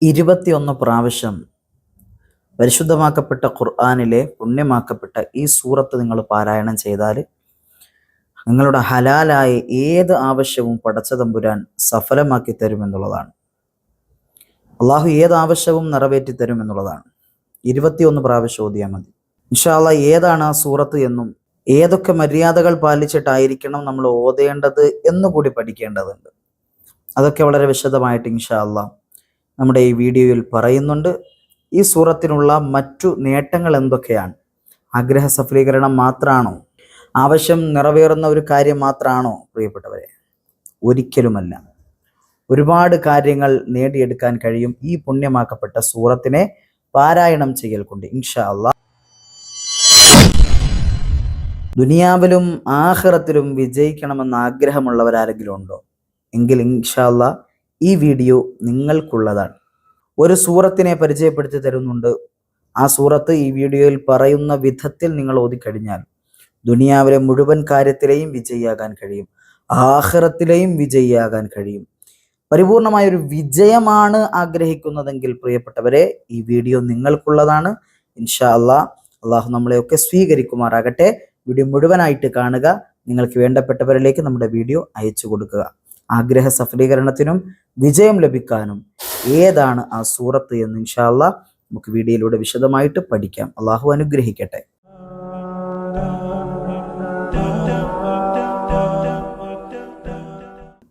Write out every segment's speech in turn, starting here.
21 പ്രാവശ്യം പരിശുദ്ധമാക്കപ്പെട്ട ഖുർആനിലെ പുണ്യമാക്കപ്പെട്ട ഈ സൂറത്ത് നിങ്ങൾ പാരായണം ചെയ്താൽ നിങ്ങളുടെ ഹലാലായ ഏത് ആവശ്യവും പടച്ച തമ്പുരാൻ സഫലമാക്കി തരുമെന്നുള്ളതാണ്. അള്ളാഹു ഏത് ആവശ്യവും നിറവേറ്റി തരുമെന്നുള്ളതാണ്. 21 പ്രാവശ്യം ഓതിയാൽ മതി. ഇൻഷാ അല്ലാഹ് ഏതാണ് ആ സൂറത്ത് എന്നും ഏതൊക്കെ മര്യാദകൾ പാലിച്ചിട്ടായിരിക്കണം നമ്മൾ ഓതേണ്ടത് എന്നുകൂടി പഠിക്കേണ്ടതുണ്ട്. അതൊക്കെ വളരെ വിശദമായിട്ട് ഇൻഷാ അല്ലാഹ് നമ്മുടെ ഈ വീഡിയോയിൽ പറയുന്നുണ്ട്. ഈ സൂറത്തിനുള്ള മറ്റു നേട്ടങ്ങൾ എന്തൊക്കെയാണ്? ആഗ്രഹ സഫലീകരണം മാത്രമാണോ? ആവശ്യം നിറവേറുന്ന ഒരു കാര്യം മാത്രമാണോ പ്രിയപ്പെട്ടവരെ? ഒരിക്കലുമല്ല. ഒരുപാട് കാര്യങ്ങൾ നേടിയെടുക്കാൻ കഴിയും ഈ പുണ്യമാക്കപ്പെട്ട സൂറത്തിനെ പാരായണം ചെയ്യൽ കൊണ്ട് ഇൻഷാ അല്ലാഹ്. ദുനിയാവിലും ആഖിറത്തിലും വിജയിക്കണമെന്ന് ആഗ്രഹമുള്ളവരാരെങ്കിലും ഉണ്ടോ? എങ്കിൽ ഇൻഷാ അല്ലാഹ് ഈ വീഡിയോ നിങ്ങൾക്കുള്ളതാണ്. ഒരു സൂറത്തിനെ പരിചയപ്പെടുത്തി തരുന്നുണ്ട്. ആ സൂറത്ത് ഈ വീഡിയോയിൽ പറയുന്ന വിധത്തിൽ നിങ്ങൾ ഓതിക്കഴിഞ്ഞാൽ ദുനിയാവിലെ മുഴുവൻ കാര്യത്തിലെയും വിജയിയാകാൻ കഴിയും, ആഖിറത്തിലെയും വിജയിയാകാൻ കഴിയും. പരിപൂർണമായൊരു വിജയമാണ് ആഗ്രഹിക്കുന്നതെങ്കിൽ പ്രിയപ്പെട്ടവരെ ഈ വീഡിയോ നിങ്ങൾക്കുള്ളതാണ്. ഇൻഷാ അല്ലാഹ് അള്ളാഹു നമ്മളെയൊക്കെ സ്വീകരിക്കുമാറാകട്ടെ. വീഡിയോ മുഴുവനായിട്ട് കാണുക. നിങ്ങൾക്ക് വേണ്ടപ്പെട്ടവരിലേക്ക് നമ്മുടെ വീഡിയോ അയച്ചു കൊടുക്കുക. ആഗ്രഹ സഫലീകരണത്തിനും വിജയം ലഭിക്കാനും ഏതാണ് ആ സൂറത്ത് എന്ന് ഇൻഷാ അല്ലാഹ് നമുക്ക് വീഡിയോയിലൂടെ വിശദമായിട്ട് പഠിക്കാം. അള്ളാഹു അനുഗ്രഹിക്കട്ടെ.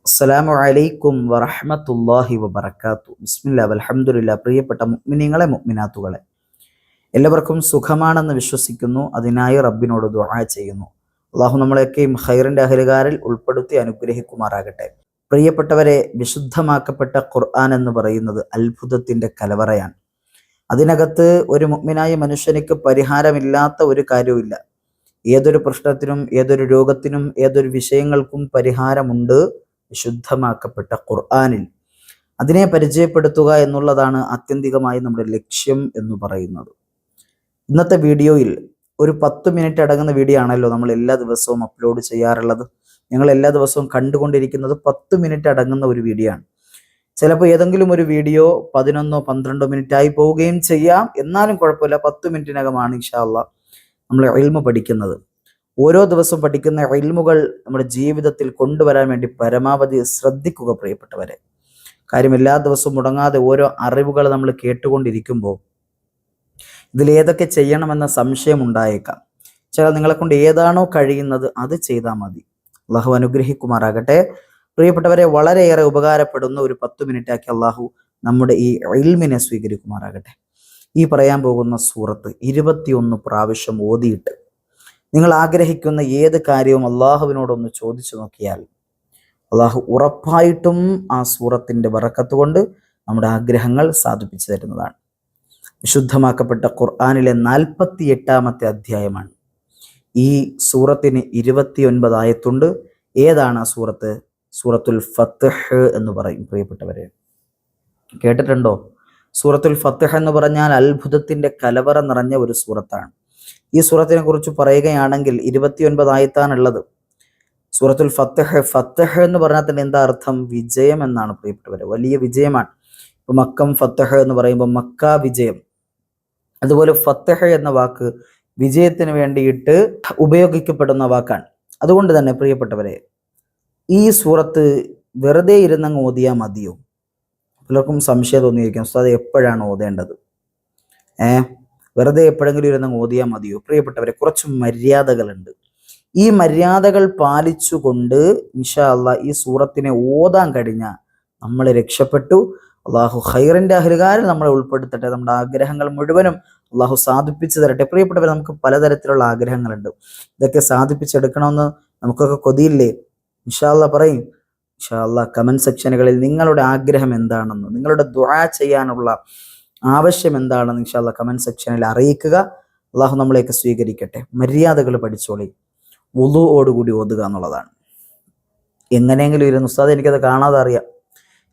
അസ്സലാമു അലൈക്കും വറഹ്മത്തുള്ളാഹി വബറകാതുഹു. ബിസ്മില്ലാഹി വൽഹംദുലില്ലാഹ്. പ്രിയപ്പെട്ട മുഅ്മിനീങ്ങളെ മുഅ്മിനാത്തുകളെ, എല്ലാവർക്കും സുഖമാണെന്ന് വിശ്വസിക്കുന്നു. അതിനായി റബ്ബിനോട് ദുആ ചെയ്യുന്നു. അള്ളാഹു നമ്മളെയൊക്കെയും ഖൈറിന്റെ അഹലുകാരിൽ ഉൾപ്പെടുത്തി അനുഗ്രഹിക്കുമാറാകട്ടെ. പ്രിയപ്പെട്ടവരെ, വിശുദ്ധമാക്കപ്പെട്ട ഖുർആൻ എന്ന് പറയുന്നത് അത്ഭുതത്തിന്റെ കലവറയാണ്. അതിനകത്ത് ഒരു മുഅ്മിനായ മനുഷ്യനിക്ക് പരിഹാരമില്ലാത്ത ഒരു കാര്യവുമില്ല. ഏതൊരു പ്രശ്നത്തിനും, ഏതൊരു രോഗത്തിനും, ഏതൊരു വിഷയങ്ങൾക്കും പരിഹാരമുണ്ട് വിശുദ്ധമാക്കപ്പെട്ട ഖുർആനിൽ. അതിനെ പരിചയപ്പെടുത്തുക എന്നുള്ളതാണ് ആത്യന്തികമായി നമ്മുടെ ലക്ഷ്യം എന്ന് പറയുന്നത്. ഇന്നത്തെ വീഡിയോയിൽ ഒരു 10 മിനിറ്റ് അടങ്ങുന്ന വീഡിയോ ആണല്ലോ നമ്മൾ എല്ലാ ദിവസവും അപ്ലോഡ് ചെയ്യാറുള്ളത്. ഞങ്ങൾ എല്ലാ ദിവസവും കണ്ടുകൊണ്ടിരിക്കുന്നത് 10 മിനിറ്റ് അടങ്ങുന്ന ഒരു വീഡിയോ ആണ്. ചിലപ്പോൾ ഏതെങ്കിലും ഒരു വീഡിയോ 11-12 മിനിറ്റായി പോവുകയും ചെയ്യാം. എന്നാലും കുഴപ്പമില്ല, 10 മിനിറ്റിനകമാണ് ഇൻഷാ അല്ലാഹ് നമ്മൾ ഇൽമു പഠിക്കുന്നത്. ഓരോ ദിവസവും പഠിക്കുന്ന ഇൽമുകൾ നമ്മുടെ ജീവിതത്തിൽ കൊണ്ടുവരാൻ വേണ്ടി പരമാവധി ശ്രദ്ധിക്കുക പ്രിയപ്പെട്ടവരെ. കാര്യം എല്ലാ ദിവസവും മുടങ്ങാതെ ഓരോ അറിവുകൾ നമ്മൾ കേട്ടുകൊണ്ടിരിക്കുമ്പോൾ ഇതിലേതൊക്കെ ചെയ്യണമെന്ന സംശയം ഉണ്ടായേക്കാം. ചില നിങ്ങളെ കൊണ്ട് ഏതാണോ കഴിയുന്നത് അത് ചെയ്താൽ മതി. അള്ളാഹു അനുഗ്രഹിക്കുമാറാകട്ടെ. പ്രിയപ്പെട്ടവരെ, വളരെയേറെ ഉപകാരപ്പെടുന്ന ഒരു 10 മിനിറ്റാക്കി അള്ളാഹു നമ്മുടെ ഈ ഇൽമിനെ സ്വീകരിക്കുമാറാകട്ടെ. ഈ പറയാൻ പോകുന്ന സൂറത്ത് 21 പ്രാവശ്യം ഓതിയിട്ട് നിങ്ങൾ ആഗ്രഹിക്കുന്ന ഏത് കാര്യവും അള്ളാഹുവിനോടൊന്ന് ചോദിച്ചു നോക്കിയാൽ അള്ളാഹു ഉറപ്പായിട്ടും ആ സൂറത്തിന്റെ ബറക്കത്ത് കൊണ്ട് നമ്മുടെ ആഗ്രഹങ്ങൾ സാധിപ്പിച്ചു തരുന്നതാണ്. വിശുദ്ധമാക്കപ്പെട്ട ഖുർആനിലെ 48-ാമത്തെ അധ്യായമാണ്. ഈ സൂറത്തിന് 29 ആയത്തുണ്ട്. ഏതാണ് ആ സൂറത്ത്? സൂറത്തുൽ ഫത്ഹ് എന്ന് പറയും. പ്രിയപ്പെട്ടവരെ, കേട്ടിട്ടുണ്ടോ? സൂറത്തുൽ ഫത്ഹ് എന്ന് പറഞ്ഞാൽ അത്ഭുതത്തിന്റെ കലവറ നിറഞ്ഞ ഒരു സൂറത്താണ്. ഈ സൂറത്തിനെ കുറിച്ച് പറയുകയാണെങ്കിൽ 29 ആയത്താണുള്ളത്. സൂറത്തുൽ ഫത്ഹ്, ഫത്ഹ് എന്ന് പറഞ്ഞാൽ തന്നെ എന്താ അർത്ഥം? വിജയം എന്നാണ് പ്രിയപ്പെട്ടവരെ. വലിയ വിജയമാണ്. ഇപ്പൊ മക്കം ഫത്ഹ് എന്ന് പറയുമ്പോൾ മക്ക വിജയം. അതുപോലെ ഫത്ഹ് എന്ന വാക്ക് വിജയത്തിന് വേണ്ടിയിട്ട് ഉപയോഗിക്കപ്പെടുന്ന വാക്കാണ്. അതുകൊണ്ട് തന്നെ പ്രിയപ്പെട്ടവരെ, ഈ സൂറത്ത് വെറുതെ ഇരുന്നങ്ങ് ഓതിയാൽ മതിയോ? പലർക്കും സംശയം തോന്നിയിരിക്കും, ഉസ്താദ് എപ്പോഴാണ് ഓതേണ്ടത്? വെറുതെ എപ്പോഴെങ്കിലും ഇരുന്നങ്ങ് ഓതിയാൽ മതിയോ? പ്രിയപ്പെട്ടവരെ, കുറച്ച് മര്യാദകളുണ്ട്. ഈ മര്യാദകൾ പാലിച്ചുകൊണ്ട് ഇൻഷാ അല്ലാഹ് ഈ സൂറത്തിനെ ഓതാൻ കഴിഞ്ഞാൽ നമ്മൾ രക്ഷപ്പെട്ടു. അള്ളാഹു ഖൈറിന്റെ അഹ്ലുകാരിൽ നമ്മളെ ഉൾപ്പെടുത്തട്ടെ. നമ്മുടെ ആഗ്രഹങ്ങൾ മുഴുവനും അള്ളാഹു സാധിപ്പിച്ചു തരട്ടെ. പ്രിയപ്പെട്ടവരെ, നമുക്ക് പലതരത്തിലുള്ള ആഗ്രഹങ്ങളുണ്ട്. ഇതൊക്കെ സാധിപ്പിച്ചെടുക്കണമെന്ന് നമുക്കൊക്കെ കൊതിയില്ലേ? ഇൻഷാ അല്ലാഹ് പറയും. ഇൻഷാ അല്ലാഹ് കമന്റ് സെക്ഷനുകളിൽ നിങ്ങളുടെ ആഗ്രഹം എന്താണെന്ന്, നിങ്ങളുടെ ദുആ ചെയ്യാനുള്ള ആവശ്യം എന്താണെന്ന് ഇൻഷാ അല്ലാഹ് കമന്റ് സെക്ഷനിൽ അറിയിക്കുക. അള്ളാഹു നമ്മളെയൊക്കെ സ്വീകരിക്കട്ടെ. മര്യാദകൾ പഠിച്ചോളി. വുളുഓടുകൂടി ഓതുക എന്നുള്ളതാണ്. എങ്ങനെയെങ്കിലും ഇരുന്ന് ഉസ്താദ് എനിക്കത് കാണാതെ അറിയാം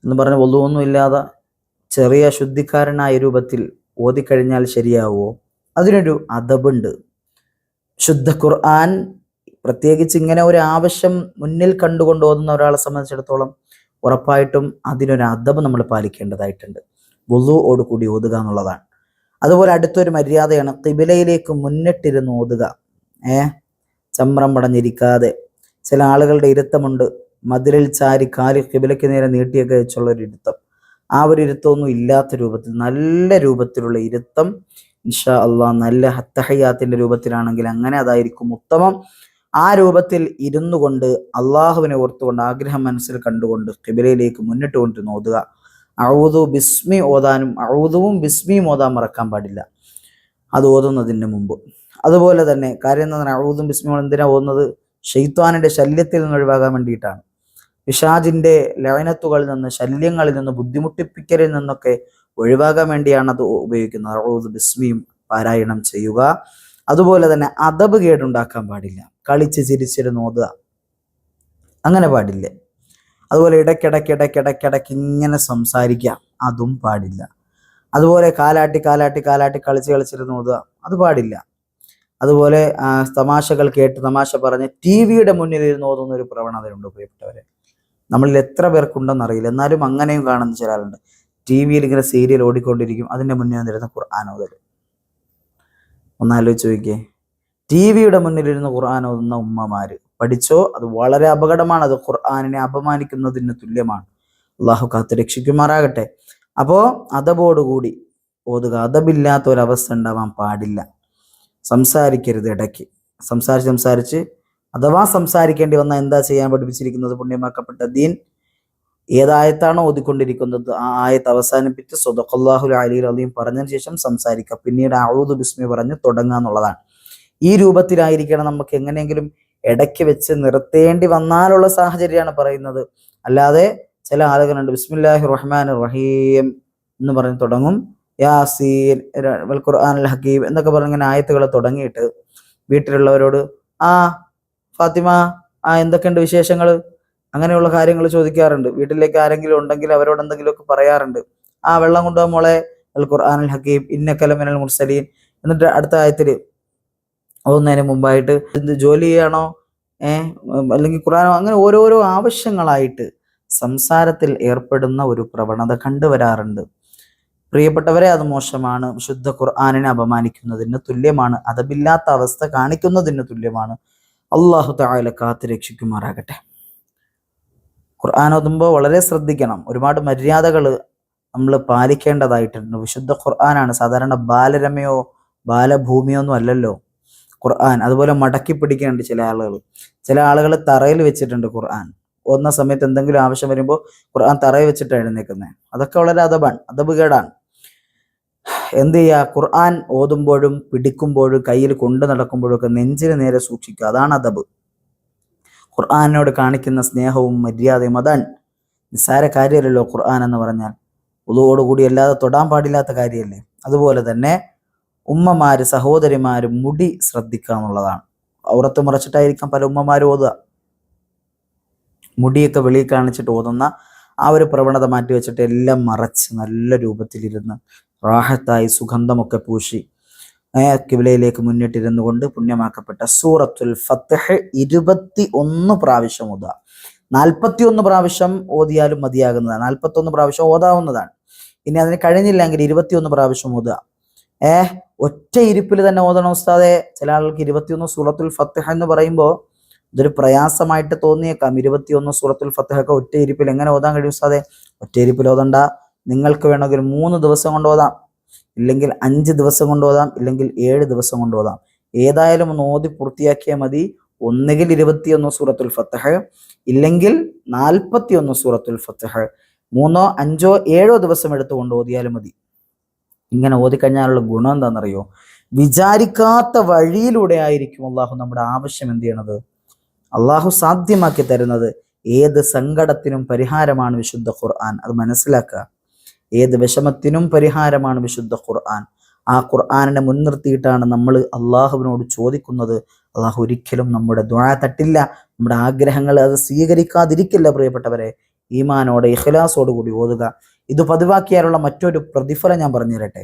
എന്ന് പറഞ്ഞ് വുളുവൊന്നും ഇല്ലാതെ ചെറിയ ശുദ്ധിക്കാരനായ രൂപത്തിൽ ഓതിക്കഴിഞ്ഞാൽ ശരിയാവുമോ? അതിനൊരു അദബുണ്ട്. ശുദ്ധ ഖുർആൻ പ്രത്യേകിച്ച് ഇങ്ങനെ ഒരു ആവശ്യം മുന്നിൽ കണ്ടുകൊണ്ട് ഓതുന്ന ഒരാളെ സംബന്ധിച്ചിടത്തോളം ഉറപ്പായിട്ടും അതിനൊരു അദബ് നമ്മൾ പാലിക്കേണ്ടതായിട്ടുണ്ട്. വുളൂഓട് കൂടി ഓതുക എന്നുള്ളതാണ്. അതുപോലെ അടുത്തൊരു മര്യാദയാണ് ഖിബിലയിലേക്ക് മുന്നിട്ടിരുന്ന് ഓതുക. ചമ്രം പടഞ്ഞിരിക്കാതെ. ചില ആളുകളുടെ ഇരുത്തമുണ്ട്, മതിലിൽ ചാരി കാല് ഖിബിലയ്ക്ക് നേരെ നീട്ടിയൊക്കെ വെച്ചുള്ള ഒരു ഇരുത്തം. ആ ഒരു ഇരുത്തമൊന്നും ഇല്ലാത്ത രൂപത്തിൽ നല്ല രൂപത്തിലുള്ള ഇരുത്തം ഇൻഷാ അള്ളാഹ് നല്ല അത്തഹയ്യാത്തിന്റെ രൂപത്തിലാണെങ്കിൽ അങ്ങനെ അതായിരിക്കും ഉത്തമം. ആ രൂപത്തിൽ ഇരുന്നു കൊണ്ട് അള്ളാഹുവിനെ ഓർത്തുകൊണ്ട് ആഗ്രഹം മനസ്സിൽ കണ്ടുകൊണ്ട് ഖിബിലയിലേക്ക് മുന്നിട്ട് കൊണ്ടിരുന്ന് ഓതുക. ഔദു ബിസ്മി ഓതാനും ഔദുവും ബിസ്മിയും ഓതാൻ മറക്കാൻ പാടില്ല അത് ഓതുന്നതിന് മുമ്പ്. അതുപോലെ തന്നെ കാര്യം എന്താ പറഞ്ഞാൽ ഔദും ബിസ്മിയും എന്തിനാ ഓതുന്നത്? ശൈത്വാനിന്റെ ശല്യത്തിൽ നിന്ന് ഒഴിവാകാൻ വേണ്ടിയിട്ടാണ്. പിശാചിന്റെ ലഅനത്തുകളിൽ നിന്ന്, ശല്യങ്ങളിൽ നിന്ന്, ബുദ്ധിമുട്ടിപ്പിക്കലിൽ നിന്നൊക്കെ ഒഴിവാകാൻ വേണ്ടിയാണ് അത് ഉപയോഗിക്കുന്നത്. ഔദു ബിസ്മിയും പാരായണം ചെയ്യുക. അതുപോലെ തന്നെ അദബ് കേടുണ്ടാക്കാൻ പാടില്ല. കളിച്ച് ചിരിച്ചിരുന്ന് ഓതുക അങ്ങനെ പാടില്ല. അതുപോലെ ഇടയ്ക്കിടയ്ക്ക് ഇങ്ങനെ സംസാരിക്കാം, അതും പാടില്ല. അതുപോലെ കാലാട്ടി കളിച്ചിരുന്ന് ഓതുക, അത് പാടില്ല. അതുപോലെ തമാശകൾ കേട്ട് തമാശ പറഞ്ഞ് TV-യുടെ മുന്നിൽ ഇരുന്ന് ഓതുന്ന ഒരു പ്രവണതയുണ്ട് പ്രിയപ്പെട്ടവരെ. നമ്മളിൽ എത്ര പേർക്കുണ്ടെന്ന് അറിയില്ല, എന്നാലും അങ്ങനെയും കാണുന്ന ചില ആളുണ്ട്. TV-യിൽ ഇങ്ങനെ സീരിയൽ ഓടിക്കൊണ്ടിരിക്കും, അതിൻ്റെ മുന്നിൽ വന്നിരുന്ന ഖുർആൻ ഓതൽ. ഒന്നാലോചിച്ച് നോക്കിയേ, TV-യുടെ മുന്നിലിരുന്ന് ഖുർആൻ ഓതുന്ന ഉമ്മമാര് പഠിച്ചോ, അത് വളരെ അപകടമാണ്. അത് ഖുർആനിനെ അപമാനിക്കുന്നതിന് തുല്യമാണ്. അള്ളാഹു കാത്ത് രക്ഷിക്കുമാറാകട്ടെ. അപ്പോ അദബോടുകൂടി ഓതുക. അദബില്ലാത്ത ഒരവസ്ഥ ഉണ്ടാവാൻ പാടില്ല. സംസാരിക്കരുത്. ഇടയ്ക്ക് സംസാരിച്ച് അഥവാ സംസാരിക്കേണ്ടി വന്നാൽ എന്താ ചെയ്യാൻ പഠിപ്പിച്ചിരിക്കുന്നത്? പുണ്യമാക്കപ്പെട്ട ദീൻ ഏതായത്താണോ ഓതിക്കൊണ്ടിരിക്കുന്നത് ആ ആയത്ത് അവസാനിപ്പിച്ച് സ്വദഖല്ലാഹുൽ അലിയിൽ അലീം പറഞ്ഞതിന് ശേഷം സംസാരിക്കുക. പിന്നീട് ഔദു ബിസ്മി പറഞ്ഞ് തുടങ്ങുക എന്നുള്ളതാണ്. ഈ രൂപത്തിലായിരിക്കണം. നമുക്ക് എങ്ങനെയെങ്കിലും ഇടയ്ക്ക് വെച്ച് നിർത്തേണ്ടി വന്നാലുള്ള സാഹചര്യമാണ് പറയുന്നത്. അല്ലാതെ ചില ആളുകളുണ്ട് ബിസ്മില്ലാഹിർ റഹ്മാനിർ റഹീം എന്ന് പറഞ്ഞ് തുടങ്ങും, യാസീൻ വൽ ഖുർആനിൽ ഹകീം എന്നൊക്കെ പറഞ്ഞിങ്ങനെ ആയത്തുകൾ തുടങ്ങിയിട്ട് വീട്ടിലുള്ളവരോട് ഫാത്തിമ എന്തൊക്കെയുണ്ട് വിശേഷങ്ങൾ, അങ്ങനെയുള്ള കാര്യങ്ങൾ ചോദിക്കാറുണ്ട്. വീട്ടിലേക്ക് ആരെങ്കിലും ഉണ്ടെങ്കിൽ അവരോട് എന്തെങ്കിലുമൊക്കെ പറയാറുണ്ട്. വെള്ളം കൊണ്ടുപോകാൻ മോളെ, അൽ ഖുർആനിൽ ഹകീം ഇന്നക ലമിനൽ മുർസലീൻ. എന്നിട്ട് അടുത്ത ആയത്തിൽ ഓതുന്നതിന് മുമ്പായിട്ട് എന്ത് ജോലി ചെയ്യണോ അല്ലെങ്കിൽ ഖുർആനോ, അങ്ങനെ ഓരോരോ ആവശ്യങ്ങളായിട്ട് സംസാരത്തിൽ ഏർപ്പെടുന്ന ഒരു പ്രവണത കണ്ടുവരാറുണ്ട്. പ്രിയപ്പെട്ടവരെ, അത് മോശമാണ്. വിശുദ്ധ ഖുർആനിനെ അപമാനിക്കുന്നതിന് തുല്യമാണ്. അതബില്ലാത്ത അവസ്ഥ കാണിക്കുന്നതിന് തുല്യമാണ്. അള്ളാഹു തആല കാത്ത് രക്ഷിക്കുമാറാകട്ടെ. ഖുർആൻ ഓതുമ്പോൾ വളരെ ശ്രദ്ധിക്കണം. ഒരുപാട് മര്യാദകൾ നമ്മൾ പാലിക്കേണ്ടതായിട്ടുണ്ട്. വിശുദ്ധ ഖുർആനാണ്, സാധാരണ ബാലരമയോ ബാലഭൂമിയോ ഒന്നും അല്ലല്ലോ ഖുർആൻ. അതുപോലെ മടക്കി പിടിക്കുന്നുണ്ട് ചില ആളുകൾ തറയിൽ വെച്ചിട്ടുണ്ട് ഖുർആൻ. ഓതുന്ന സമയത്ത് എന്തെങ്കിലും ആവശ്യം വരുമ്പോൾ ഖുർആൻ തറയിൽ വെച്ചിട്ട് എഴുന്നേക്കുന്നത്. അതൊക്കെ വളരെ അദബ് കേടാണ്. എന്ത് ചെയ്യുക? ഖുർആൻ ഓതുമ്പോഴും പിടിക്കുമ്പോഴും കയ്യിൽ കൊണ്ടു നടക്കുമ്പോഴും ഒക്കെ നെഞ്ചിന് നേരെ സൂക്ഷിക്കുക. അതാണ് അദബ്. ഖുർആനോട് കാണിക്കുന്ന സ്നേഹവും മര്യാദയും അതാണ്. നിസ്സാര കാര്യമല്ലല്ലോ ഖുർആൻ എന്ന് പറഞ്ഞാൽ. ഉളുവോടുകൂടി അല്ലാതെ തൊടാൻ പാടില്ലാത്ത കാര്യമല്ലേ. അതുപോലെ തന്നെ ഉമ്മമാര് സഹോദരിമാര് മുടി ശ്രദ്ധിക്കുക എന്നുള്ളതാണ്. ഔറത്ത് മറച്ചിട്ടായിരിക്കാം പല ഉമ്മമാരും ഓതുക. മുടിയൊക്കെ വെളിയിൽ കാണിച്ചിട്ട് ഓതുന്ന ആ ഒരു പ്രവണത മാറ്റി വെച്ചിട്ട് എല്ലാം മറച്ച് നല്ല രൂപത്തിലിരുന്ന് റാഹത്തായി സുഗന്ധമൊക്കെ പൂശി ഖിബ്ലയിലേക്ക് മുന്നിട്ടിരുന്നു കൊണ്ട് പുണ്യമാക്കപ്പെട്ട സൂറത്തുൽ ഫത്ഹ് 21 പ്രാവശ്യം ഓതുക. 41 പ്രാവശ്യം ഓതിയാലും മതിയാകുന്നതാണ്. 41 പ്രാവശ്യം ഓതാവുന്നതാണ്. ഇനി അതിന് കഴിഞ്ഞില്ലെങ്കിൽ 21 പ്രാവശ്യം ഓതുക. ഒറ്റ ഇരിപ്പിൽ തന്നെ ഓതണം ഉസ്താദെ. ചില ആൾക്ക് 21 സൂറത്തുൽ ഫത്ഹ് എന്ന് പറയുമ്പോൾ ഇതൊരു പ്രയാസമായിട്ട് തോന്നിയേക്കാം. 21 സൂറത്തുൽ ഫത്ഹ് ഒക്കെ ഒറ്റ ഇരിപ്പിൽ എങ്ങനെ ഓതാൻ കഴിയും ഉസ്താദെ? ഒറ്റ ഇരിപ്പിൽ ഓതണ്ട. നിങ്ങൾക്ക് വേണമെങ്കിൽ 3 ദിവസം കൊണ്ട് ഓതാം, ഇല്ലെങ്കിൽ 5 ദിവസം കൊണ്ട് ഓതാം, ഇല്ലെങ്കിൽ 7 ദിവസം കൊണ്ട് ഓതാം. ഏതായാലും ഒന്ന് ഓതി പൂർത്തിയാക്കിയാൽ മതി. ഒന്നുകിൽ 21 സൂറത്തുൽ ഫത്ഹ്, ഇല്ലെങ്കിൽ 41 സൂറത്തുൽ ഫത്ഹ്. 3, 5, 7 ദിവസം എടുത്തുകൊണ്ട് ഓതിയാലും മതി. ഇങ്ങനെ ഓതിക്കഴിഞ്ഞാലുള്ള ഗുണം എന്താണെന്നറിയോ? വിചാരിക്കാത്ത വഴിയിലൂടെ ആയിരിക്കും അള്ളാഹു നമ്മുടെ ആവശ്യം എന്ത് ചെയ്യണത്, അള്ളാഹു സാധ്യമാക്കി തരുന്നത്. ഏത് സങ്കടത്തിനും പരിഹാരമാണ് വിശുദ്ധ ഖുർആൻ. അത് മനസ്സിലാക്കുക. ഏത് വിഷമത്തിനും പരിഹാരമാണ് വിശുദ്ധ ഖുർആൻ. ആ ഖുർആനിനെ മുൻനിർത്തിയിട്ടാണ് നമ്മൾ അള്ളാഹുവിനോട് ചോദിക്കുന്നത്. അള്ളാഹു ഒരിക്കലും നമ്മുടെ ദുആ തട്ടില്ല. നമ്മുടെ ആഗ്രഹങ്ങൾ അത് സ്വീകരിക്കാതിരിക്കില്ല. പ്രിയപ്പെട്ടവരെ, ഈമാനോടെ ഇഖ്ലാസോടുകൂടി ഓതുക. ഇത് പതിവാക്കിയാലുള്ള മറ്റൊരു പ്രതിഫലം ഞാൻ പറഞ്ഞു തരട്ടെ.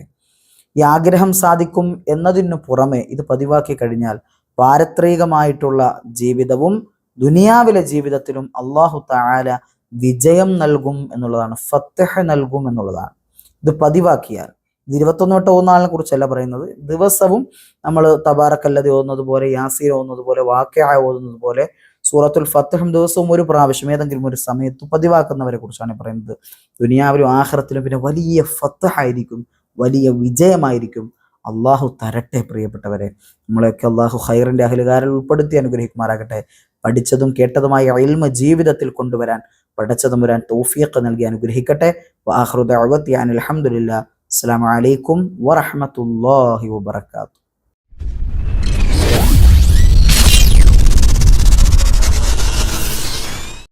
ഈ ആഗ്രഹം സാധിക്കും എന്നതിനു പുറമെ ഇത് പതിവാക്കി കഴിഞ്ഞാൽ പാരത്രികമായിട്ടുള്ള ജീവിതവും ദുനിയാവിലെ ജീവിതത്തിലും അള്ളാഹു തആല വിജയം നൽകും എന്നുള്ളതാണ്, ഫത്ഹ് നൽകും എന്നുള്ളതാണ്. ഇത് പതിവാക്കിയാൽ, ഇത് 21 വട്ടം ഓതുന്ന ആളിനെ കുറിച്ചല്ല പറയുന്നത്, ദിവസവും നമ്മൾ തബാറക്കല്ലതി ഓതുന്നത് പോലെ, യാസീൻ ഓതുന്നത് പോലെ, വാഖിഅ ഓതുന്നത് പോലെ, സൂറത്തുൽ ഫത്ഹും ദിവസവും ഒരു പ്രാവശ്യം ഏതെങ്കിലും ഒരു സമയത്ത് പതിവാക്കുന്നവരെ കുറിച്ചാണ് പറയുന്നത്. ദുനിയാവിലും ആഖിറത്തിലും പിന്നെ വലിയ ഫത്ഹായിരിക്കും, വലിയ വിജയമായിരിക്കും. അള്ളാഹു തരട്ടെ പ്രിയപ്പെട്ടവരെ. നമ്മളെയൊക്കെ അള്ളാഹു ഖൈറിന്റെ അഹ്ലുകാരിൽ ഉൾപ്പെടുത്തി അനുഗ്രഹിക്കുമാറാകട്ടെ. പഠിച്ചതും കേട്ടതുമായ ഇൽമ ജീവിതത്തിൽ കൊണ്ടുവരാൻ പടച്ചതമ്പുരാൻ തൗഫീഖ് നൽകി അനുഗ്രഹിക്കട്ടെ. വആഖിറു ദഅവതി അനിൽ ഹംദുലില്ലാഹ്. അസ്സലാമു അലൈക്കും വറഹ്മത്തുള്ളാഹി വബറകാതുഹു.